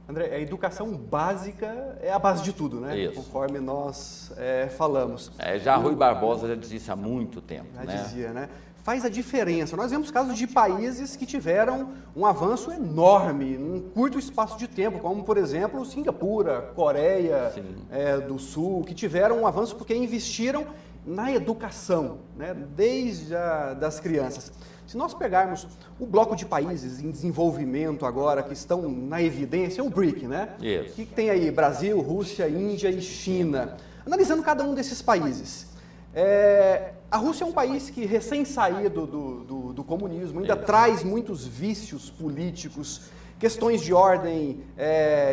André, a educação básica é a base de tudo, né? Isso. Conforme nós falamos. Já Rui Barbosa já disse isso há muito tempo. Já né? dizia, né? Faz a diferença. Nós vemos casos de países que tiveram um avanço enorme num curto espaço de tempo, como, por exemplo, Singapura, Coreia do Sul, que tiveram um avanço porque investiram na educação, né? Desde das crianças. Se nós pegarmos o bloco de países em desenvolvimento agora, que estão na evidência, é o BRIC, né? Isso. O que tem aí? Brasil, Rússia, Índia e China. Analisando cada um desses países. A Rússia é um país que, recém-saído do comunismo, ainda traz muitos vícios políticos, questões de ordem,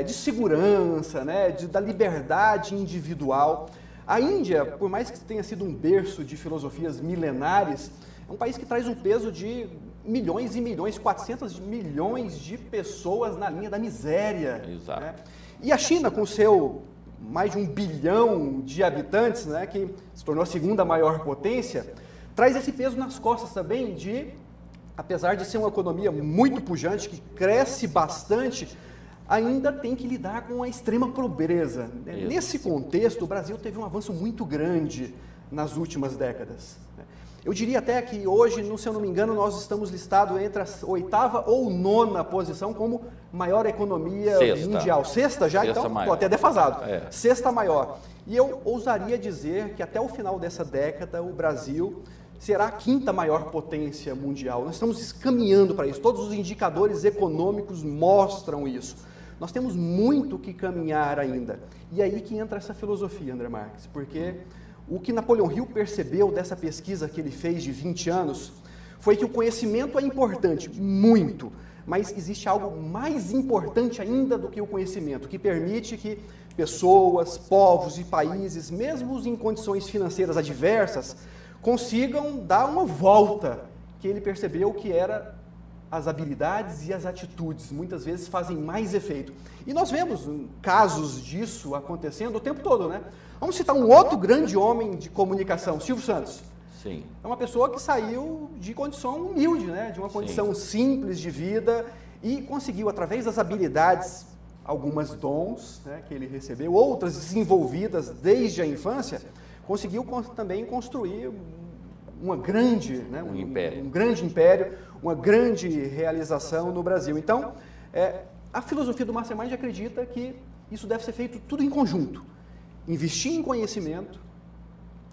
de segurança, né? Da liberdade individual. A Índia, por mais que tenha sido um berço de filosofias milenares, é um país que traz um peso de milhões e milhões, 400 milhões de pessoas na linha da miséria. Exato. Né? E a China, com seu mais de 1 bilhão de habitantes, né, que se tornou a segunda maior potência, traz esse peso nas costas também apesar de ser uma economia muito pujante, que cresce bastante, ainda tem que lidar com a extrema pobreza. Isso. Nesse contexto, o Brasil teve um avanço muito grande nas últimas décadas. Eu diria até que hoje, se eu não me engano, nós estamos listados entre a 8ª ou 9ª posição como maior economia mundial. Sexta já? Sexta então, maior. estou até defasado. É. Sexta maior. E eu ousaria dizer que até o final dessa década, o Brasil será a 5ª maior potência mundial. Nós estamos caminhando para isso. Todos os indicadores econômicos mostram isso. Nós temos muito que caminhar ainda. E aí que entra essa filosofia, André Marques, porque o que Napoleão Hill percebeu dessa pesquisa que ele fez de 20 anos foi que o conhecimento é importante, muito, mas existe algo mais importante ainda do que o conhecimento, que permite que pessoas, povos e países, mesmo em condições financeiras adversas, consigam dar uma volta, que ele percebeu que era as habilidades e as atitudes, muitas vezes fazem mais efeito. E nós vemos casos disso acontecendo o tempo todo, né? Vamos citar um outro grande homem de comunicação, Silvio Santos. Sim. É uma pessoa que saiu de condição humilde, né? De uma condição simples de vida e conseguiu, através das habilidades, algumas dons, né, que ele recebeu, outras desenvolvidas desde a infância, conseguiu também construir uma grande, né, um grande império, uma grande realização no Brasil. Então, a filosofia do Mastermind acredita que isso deve ser feito tudo em conjunto. Investir em conhecimento,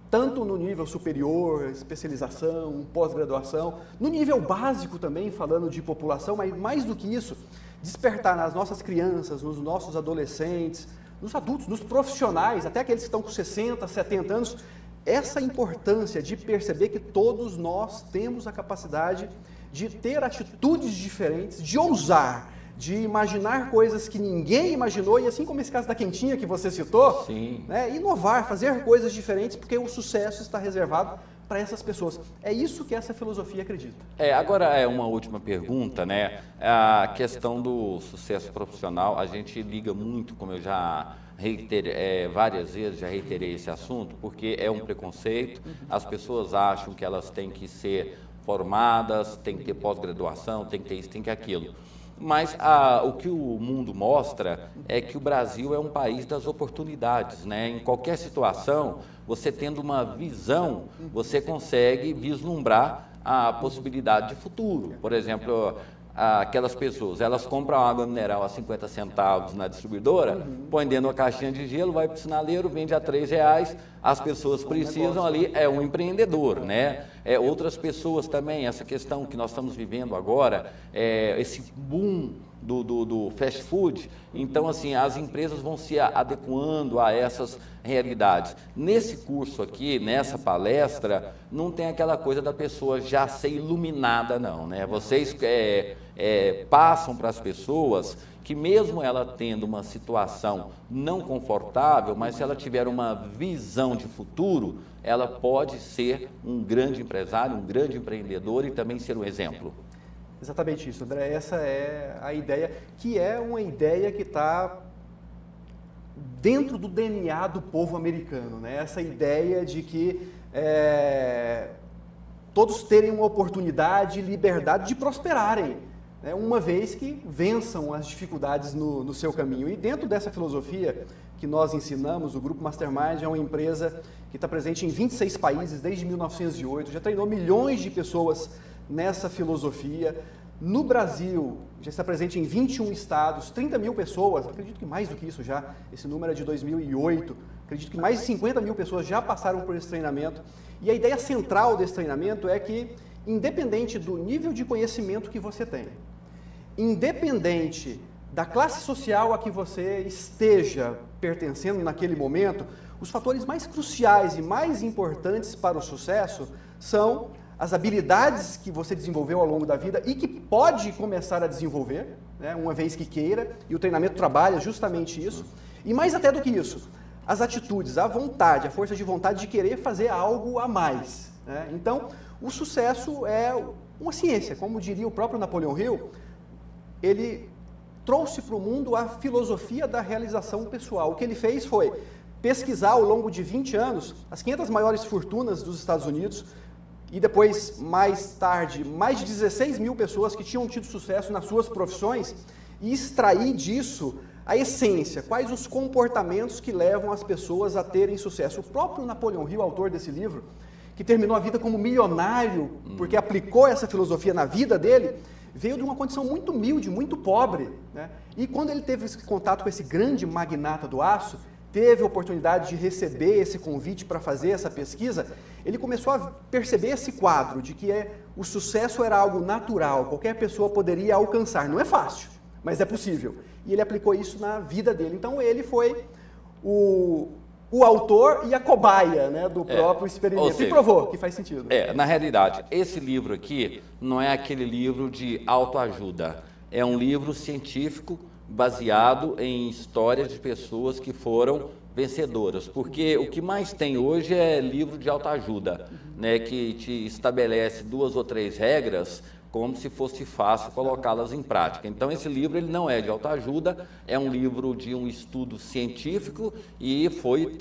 tanto no nível superior, especialização, pós-graduação, no nível básico também, falando de população, mas mais do que isso, despertar nas nossas crianças, nos nossos adolescentes, nos adultos, nos profissionais, até aqueles que estão com 60, 70 anos, essa importância de perceber que todos nós temos a capacidade de ter atitudes diferentes, de ousar, de imaginar coisas que ninguém imaginou, e assim como esse caso da quentinha que você citou, né, inovar, fazer coisas diferentes, porque o sucesso está reservado para essas pessoas. É isso que essa filosofia acredita. Agora é uma última pergunta, né? A questão do sucesso profissional, a gente liga muito, como eu já reiterei, várias vezes já reiterei esse assunto, porque é um preconceito, as pessoas acham que elas têm que ser formadas, têm que ter pós-graduação, têm que ter isso, têm que ter aquilo. Mas o que o mundo mostra é que o Brasil é um país das oportunidades, né? Em qualquer situação, você tendo uma visão, você consegue vislumbrar a possibilidade de futuro. Por exemplo, aquelas pessoas, elas compram água mineral a 50 centavos na distribuidora, põe dentro de uma caixinha de gelo, vai para o sinaleiro, vende a R$3, as pessoas precisam ali, é um empreendedor, né? Outras pessoas também, essa questão que nós estamos vivendo agora, esse boom do fast food, então assim, as empresas vão se adequando a essas realidades. Nesse curso aqui, nessa palestra, não tem aquela coisa da pessoa já ser iluminada não, né? Vocês passam para as pessoas que mesmo ela tendo uma situação não confortável, mas se ela tiver uma visão de futuro, ela pode ser um grande empresário, um grande empreendedor e também ser um exemplo. Exatamente isso, André. Essa é a ideia, que é uma ideia que está dentro do DNA do povo americano, né? Essa ideia de que todos terem uma oportunidade e liberdade de prosperarem, né, uma vez que vençam as dificuldades no seu caminho. E dentro dessa filosofia que nós ensinamos, o Grupo Mastermind é uma empresa que está presente em 26 países desde 1908, já treinou milhões de pessoas nessa filosofia. No Brasil, já está presente em 21 estados, 30 mil pessoas, acredito que mais do que isso já, esse número é de 2008, acredito que mais de 50 mil pessoas já passaram por esse treinamento. E a ideia central desse treinamento é que, independente do nível de conhecimento que você tem, independente da classe social a que você esteja pertencendo naquele momento, os fatores mais cruciais e mais importantes para o sucesso são as habilidades que você desenvolveu ao longo da vida e que pode começar a desenvolver, né, uma vez que queira, e o treinamento trabalha justamente isso. E mais até do que isso, as atitudes, a vontade, a força de vontade de querer fazer algo a mais, né? Então, o sucesso é uma ciência, como diria o próprio Napoleão Hill, ele trouxe para o mundo a filosofia da realização pessoal. O que ele fez foi pesquisar ao longo de 20 anos as 500 maiores fortunas dos Estados Unidos, e depois, mais tarde, mais de 16 mil pessoas que tinham tido sucesso nas suas profissões e extrair disso a essência, quais os comportamentos que levam as pessoas a terem sucesso. O próprio Napoleão Hill, autor desse livro, que terminou a vida como milionário porque aplicou essa filosofia na vida dele, veio de uma condição muito humilde, muito pobre, né? E quando ele teve esse contato com esse grande magnata do aço, teve a oportunidade de receber esse convite para fazer essa pesquisa, ele começou a perceber esse quadro de que o sucesso era algo natural, qualquer pessoa poderia alcançar. Não é fácil, mas é possível. E ele aplicou isso na vida dele. Então ele foi o autor e a cobaia, né, do próprio experimento. Seja, e provou que faz sentido. Na realidade, esse livro aqui não é aquele livro de autoajuda. É um livro científico baseado em histórias de pessoas que foram vencedoras, porque o que mais tem hoje é livro de autoajuda, né, que te estabelece 2 ou 3 regras como se fosse fácil colocá-las em prática. Então esse livro ele não é de autoajuda, é um livro de um estudo científico e foi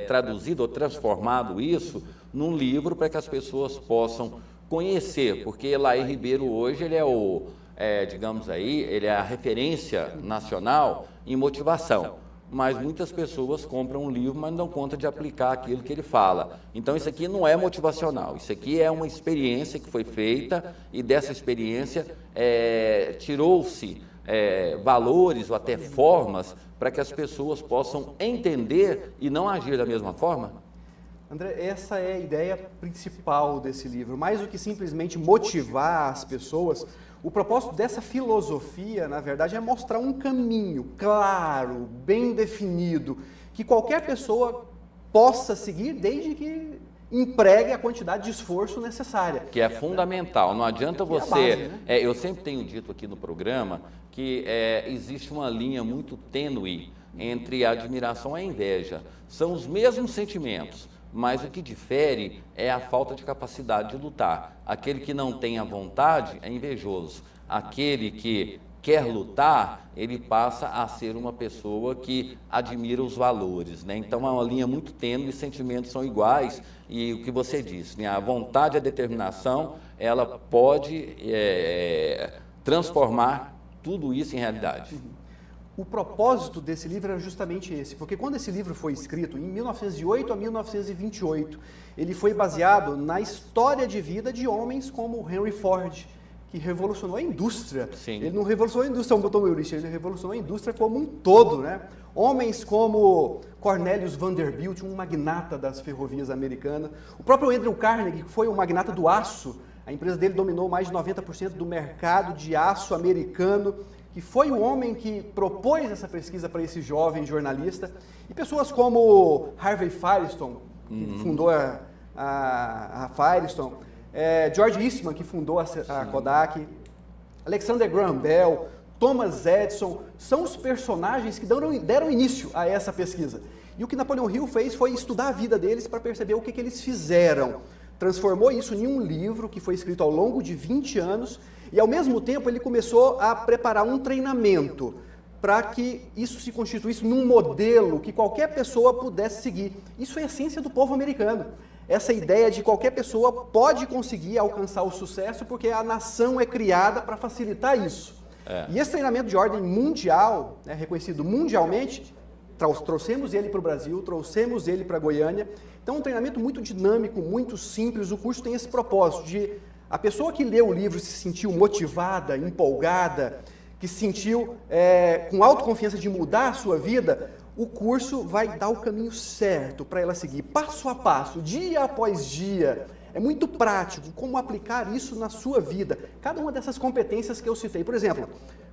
traduzido ou transformado isso num livro para que as pessoas possam conhecer, porque Elair Ribeiro hoje ele é digamos aí, ele é a referência nacional em motivação, mas muitas pessoas compram um livro, mas não dão conta de aplicar aquilo que ele fala. Então isso aqui não é motivacional, isso aqui é uma experiência que foi feita e dessa experiência tirou-se valores ou até formas para que as pessoas possam entender e não agir da mesma forma. André, essa é a ideia principal desse livro. Mais do que simplesmente motivar as pessoas, o propósito dessa filosofia, na verdade, é mostrar um caminho claro, bem definido, que qualquer pessoa possa seguir desde que empregue a quantidade de esforço necessária. Que é fundamental. Não adianta você... base, né? Eu sempre tenho dito aqui no programa que existe uma linha muito tênue entre a admiração e a inveja. São os mesmos sentimentos, mas o que difere é a falta de capacidade de lutar. Aquele que não tem a vontade é invejoso. Aquele que quer lutar, ele passa a ser uma pessoa que admira os valores, né? Então é uma linha muito tênue, os sentimentos são iguais e o que você disse, né? A vontade e a determinação, ela pode transformar tudo isso em realidade. O propósito desse livro era justamente esse, porque quando esse livro foi escrito, em 1908 a 1928, ele foi baseado na história de vida de homens como Henry Ford, que revolucionou a indústria. Sim. Ele não revolucionou a indústria automobilística, ele revolucionou a indústria como um todo, né? Homens como Cornelius Vanderbilt, um magnata das ferrovias americanas, o próprio Andrew Carnegie, que foi um magnata do aço, a empresa dele dominou mais de 90% do mercado de aço americano, que foi o homem que propôs essa pesquisa para esse jovem jornalista, e pessoas como Harvey Firestone, que fundou a Firestone, George Eastman, que fundou a Kodak, Alexander Graham Bell, Thomas Edison, são os personagens que deram início a essa pesquisa. E o que Napoleão Hill fez foi estudar a vida deles para perceber o que eles fizeram. Transformou isso em um livro que foi escrito ao longo de 20 anos e, ao mesmo tempo, ele começou a preparar um treinamento para que isso se constituísse num modelo que qualquer pessoa pudesse seguir. Isso é a essência do povo americano. essa ideia de qualquer pessoa pode conseguir alcançar o sucesso porque a nação é criada para facilitar isso. E esse treinamento de ordem mundial, né, reconhecido mundialmente, trouxemos ele para o Brasil, trouxemos ele para Goiânia. Então, é um treinamento muito dinâmico, muito simples. O curso tem esse propósito de a pessoa que lê o livro se sentiu motivada, empolgada, que se sentiu com autoconfiança de mudar a sua vida, o curso vai dar o caminho certo para ela seguir, passo a passo, dia após dia. É muito prático como aplicar isso na sua vida. Cada uma dessas competências que eu citei. Por exemplo,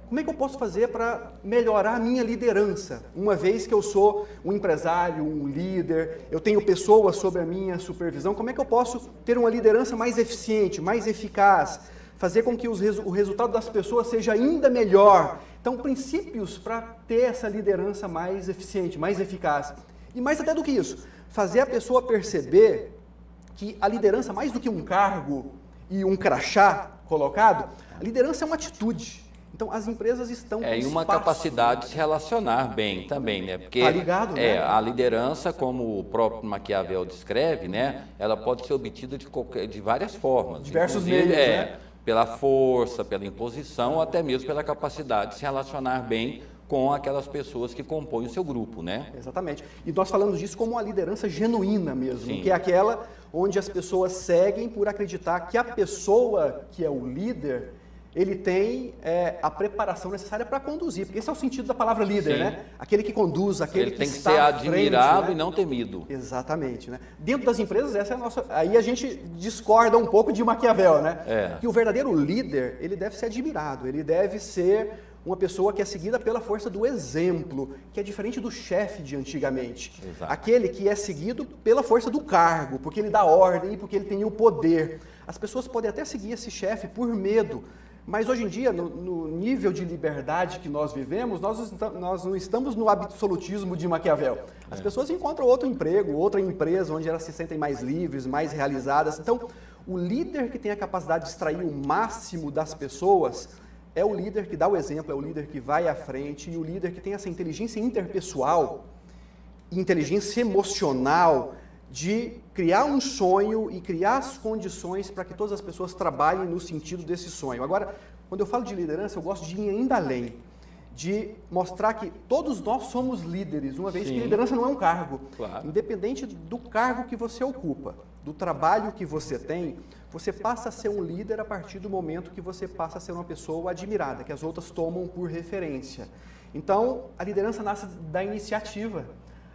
como é que eu posso fazer para melhorar a minha liderança? Uma vez que eu sou um empresário, um líder, eu tenho pessoas sob a minha supervisão, como é que eu posso ter uma liderança mais eficiente, mais eficaz? Fazer com que o resultado das pessoas seja ainda melhor. Então, princípios para ter essa liderança mais eficiente, mais eficaz. E mais até do que isso, fazer a pessoa perceber que a liderança, mais do que um cargo e um crachá colocado, a liderança é uma atitude. Então, as empresas estão com e uma capacidade de se relacionar bem também, né? Porque tá ligado, né? A liderança, como o próprio Maquiavel descreve, né? Ela pode ser obtida de várias formas. Diversos meios, né? Pela força, pela imposição, ou até mesmo pela capacidade de se relacionar bem com aquelas pessoas que compõem o seu grupo, né? Exatamente. E nós falamos disso como uma liderança genuína mesmo, Sim. que é aquela onde as pessoas seguem por acreditar que a pessoa que é o líder, ele tem a preparação necessária para conduzir, porque esse é o sentido da palavra líder, Sim. né? Aquele que conduz, aquele Ele que tem que está ser à frente, admirado, né? e não temido. Exatamente, né? Dentro das empresas, essa é a nossa... Aí a gente discorda um pouco de Maquiavel, né? Que o verdadeiro líder, ele deve ser admirado, ele deve ser uma pessoa que é seguida pela força do exemplo, que é diferente do chefe de antigamente. Exato. Aquele que é seguido pela força do cargo, porque ele dá ordem, porque ele tem o poder. As pessoas podem até seguir esse chefe por medo, mas hoje em dia, no nível de liberdade que nós vivemos, nós não estamos no absolutismo de Maquiavel. As pessoas encontram outro emprego, outra empresa, onde elas se sentem mais livres, mais realizadas. Então, o líder que tem a capacidade de extrair o máximo das pessoas é o líder que dá o exemplo, é o líder que vai à frente, e o líder que tem essa inteligência interpessoal, inteligência emocional, de criar um sonho e criar as condições para que todas as pessoas trabalhem no sentido desse sonho. Agora, quando eu falo de liderança, eu gosto de ir ainda além, de mostrar que todos nós somos líderes, uma vez Sim. que liderança não é um cargo. Claro. Independente do cargo que você ocupa, do trabalho que você tem, você passa a ser um líder a partir do momento que você passa a ser uma pessoa admirada, que as outras tomam por referência. Então, a liderança nasce da iniciativa.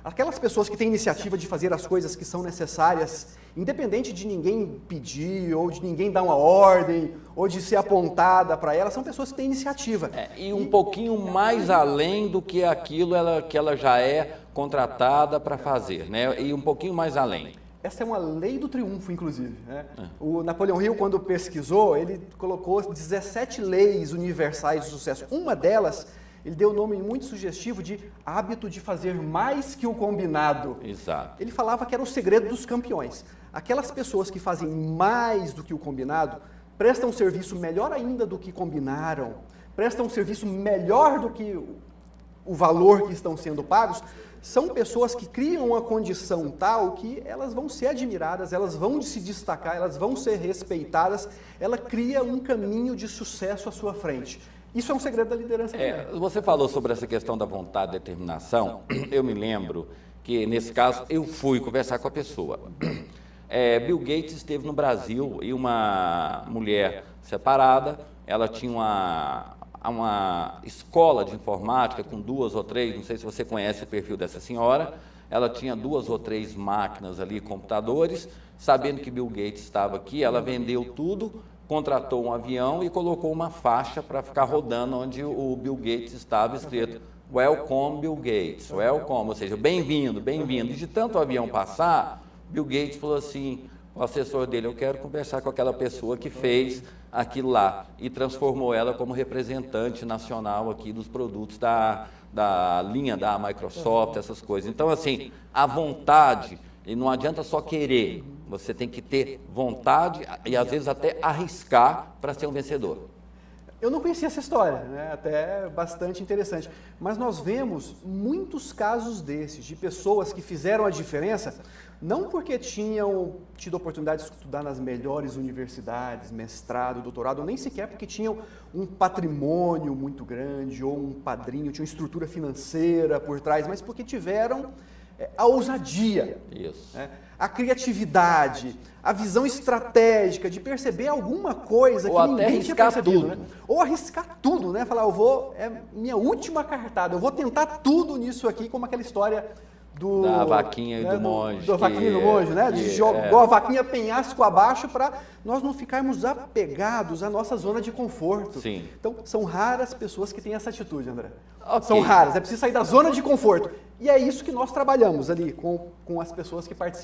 Aquelas pessoas que têm iniciativa de fazer as coisas que são necessárias, independente de ninguém pedir, ou de ninguém dar uma ordem, ou de ser apontada para elas, são pessoas que têm iniciativa. E um pouquinho mais além do que aquilo que ela já é contratada para fazer, né? E um pouquinho mais além. Essa é uma lei do triunfo, inclusive, né? O Napoleão Hill, quando pesquisou, ele colocou 17 leis universais de sucesso. Uma delas, ele deu um nome muito sugestivo de hábito de fazer mais que o combinado. Exato. Ele falava que era o segredo dos campeões. Aquelas pessoas que fazem mais do que o combinado, prestam um serviço melhor ainda do que combinaram, prestam um serviço melhor do que o valor que estão sendo pagos, são pessoas que criam uma condição tal que elas vão ser admiradas, elas vão se destacar, elas vão ser respeitadas, ela cria um caminho de sucesso à sua frente. Isso é um segredo da liderança. Você falou sobre essa questão da vontade e determinação. Eu me lembro que, nesse caso, eu fui conversar com a pessoa. Bill Gates esteve no Brasil e uma mulher separada, ela tinha uma escola de informática com 2 ou 3, não sei se você conhece o perfil dessa senhora, ela tinha 2 ou 3 máquinas ali, computadores, sabendo que Bill Gates estava aqui, ela vendeu tudo, contratou um avião e colocou uma faixa para ficar rodando onde o Bill Gates estava escrito Welcome Bill Gates, welcome, ou seja, bem-vindo, bem-vindo. E de tanto o avião passar, Bill Gates falou assim, o assessor dele, eu quero conversar com aquela pessoa que fez aquilo lá e transformou ela como representante nacional aqui dos produtos da linha da Microsoft, essas coisas. Então, assim, a vontade, e não adianta só querer, você tem que ter vontade e às vezes até arriscar para ser um vencedor. Eu não conhecia essa história, né? Até bastante interessante. Mas nós vemos muitos casos desses, de pessoas que fizeram a diferença, não porque tinham tido a oportunidade de estudar nas melhores universidades, mestrado, doutorado, ou nem sequer porque tinham um patrimônio muito grande, ou um padrinho, tinha uma estrutura financeira por trás, mas porque tiveram a ousadia, Isso. né? A criatividade, a visão estratégica de perceber alguma coisa Ou que até ninguém tinha arriscar percebido, tudo. né? Ou arriscar tudo, né? Falar, é minha última cartada, eu vou tentar tudo nisso aqui, como aquela história Da vaquinha e do monge. Da vaquinha e do monge, né? Jogou a vaquinha penhasco abaixo para nós não ficarmos apegados à nossa zona de conforto. Sim. Então, são raras pessoas que têm essa atitude, André. Ok. São raras, é preciso sair da zona de conforto. E é isso que nós trabalhamos ali com as pessoas que participam.